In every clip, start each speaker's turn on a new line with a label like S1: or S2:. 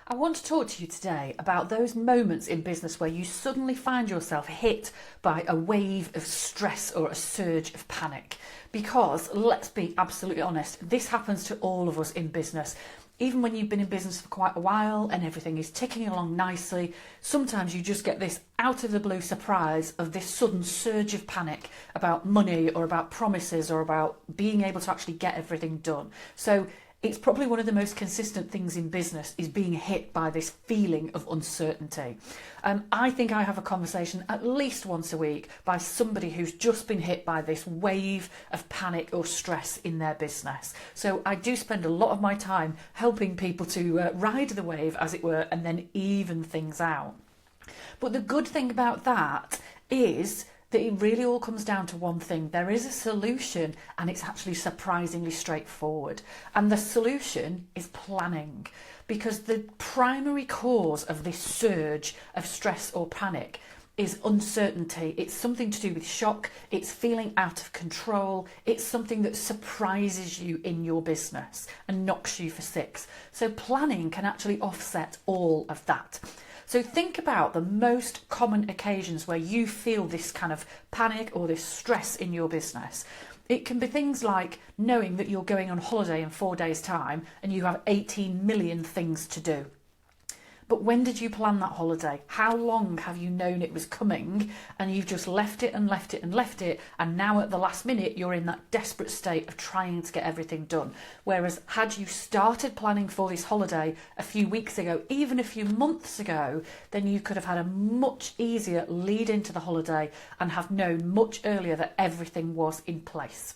S1: I want to talk to you today about those moments in business where you suddenly find yourself hit by a wave of stress or a surge of panic. Because let's be absolutely honest, this happens to all of us in business. Even when you've been in business for quite a while and everything is ticking along nicely, sometimes you just get this out of the blue surprise of this sudden surge of panic about money or about promises or about being able to actually get everything done. So it's probably one of the most consistent things in business is being hit by this feeling of uncertainty. I think I have a conversation at least once a week by somebody who's just been hit by this wave of panic or stress in their business. So I do spend a lot of my time helping people to ride the wave, as it were, and then even things out. But the good thing about that is that it really all comes down to one thing. There is a solution, and it's actually surprisingly straightforward. And the solution is planning, because the primary cause of this surge of stress or panic is uncertainty. It's something to do with shock. It's feeling out of control. It's something that surprises you in your business and knocks you for six. So planning can actually offset all of that. So think about the most common occasions where you feel this kind of panic or this stress in your business. It can be things like knowing that you're going on holiday in 4 days' time and you have 18 million things to do. But when did you plan that holiday? How long have you known it was coming and you've just left it and left it and left it, and now at the last minute you're in that desperate state of trying to get everything done? Whereas had you started planning for this holiday a few weeks ago, even a few months ago, then you could have had a much easier lead into the holiday and have known much earlier that everything was in place.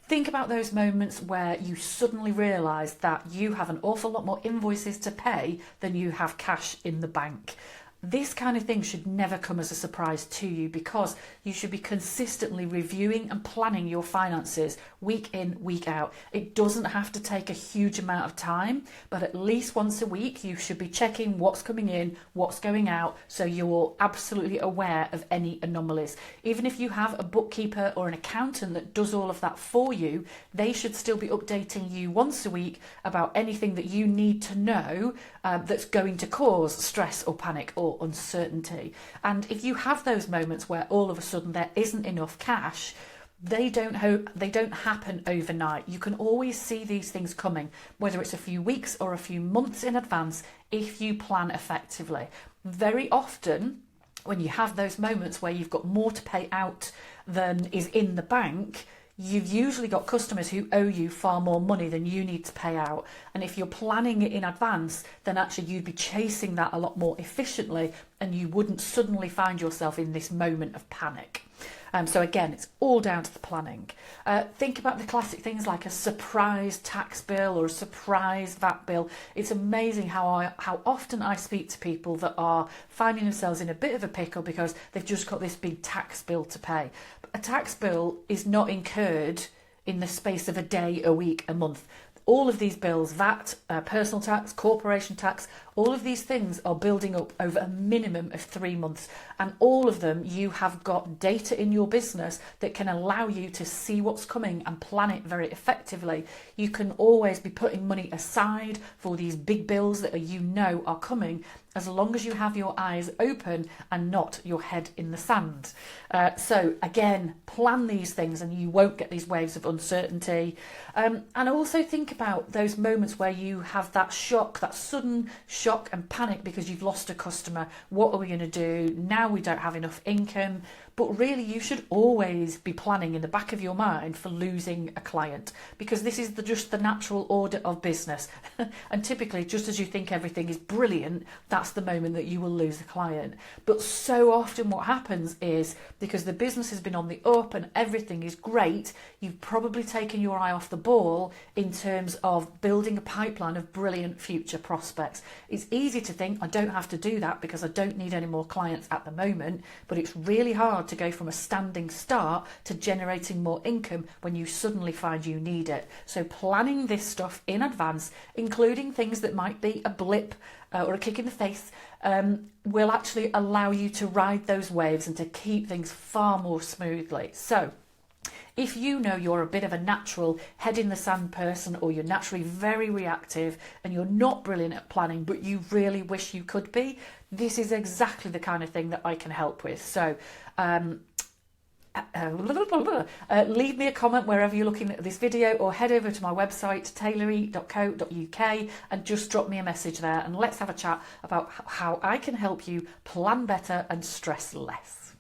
S1: Think about those moments where you suddenly realise that you have an awful lot more invoices to pay than you have cash in the bank. This kind of thing should never come as a surprise to you, because you should be consistently reviewing and planning your finances week in, week out. It doesn't have to take a huge amount of time, but at least once a week you should be checking what's coming in, what's going out, so you're absolutely aware of any anomalies. Even if you have a bookkeeper or an accountant that does all of that for you, they should still be updating you once a week about anything that you need to know that's going to cause stress or panic or uncertainty. And if you have those moments where all of a sudden there isn't enough cash, they don't happen overnight. You can always see these things coming, whether it's a few weeks or a few months in advance, if you plan effectively. Very often, when you have those moments where you've got more to pay out than is in the bank, you've usually got customers who owe you far more money than you need to pay out. And if you're planning it in advance, then actually you'd be chasing that a lot more efficiently, and you wouldn't suddenly find yourself in this moment of panic. So again, it's all down to the planning. Think about the classic things like a surprise tax bill or a surprise VAT bill. It's amazing how often I speak to people that are finding themselves in a bit of a pickle because they've just got this big tax bill to pay. But a tax bill is not incurred in the space of a day, a week, a month. All of these bills, VAT, personal tax, corporation tax, all of these things are building up over a minimum of 3 months. And all of them, you have got data in your business that can allow you to see what's coming and plan it very effectively. You can always be putting money aside for these big bills that you know are coming, as long as you have your eyes open and not your head in the sand. So again, plan these things and you won't get these waves of uncertainty. And also think about those moments where you have that shock, that sudden shock and panic because you've lost a customer. What are we going to do? Now we don't have enough income. But really, you should always be planning in the back of your mind for losing a client, because this is just the natural order of business. And typically, just as you think everything is brilliant, that's the moment that you will lose a client. But so often what happens is, because the business has been on the up and everything is great, you've probably taken your eye off the ball in terms of building a pipeline of brilliant future prospects. It's easy to think, I don't have to do that because I don't need any more clients at the moment, but it's really hard to go from a standing start to generating more income when you suddenly find you need it. So planning this stuff in advance, including things that might be a blip or a kick in the face, will actually allow you to ride those waves and to keep things far more smoothly. So If you know you're a bit of a natural head in the sand person, or you're naturally very reactive and you're not brilliant at planning, but you really wish you could be, this is exactly the kind of thing that I can help with. So leave me a comment wherever you're looking at this video, or head over to my website taylorie.co.uk and just drop me a message there, and let's have a chat about how I can help you plan better and stress less.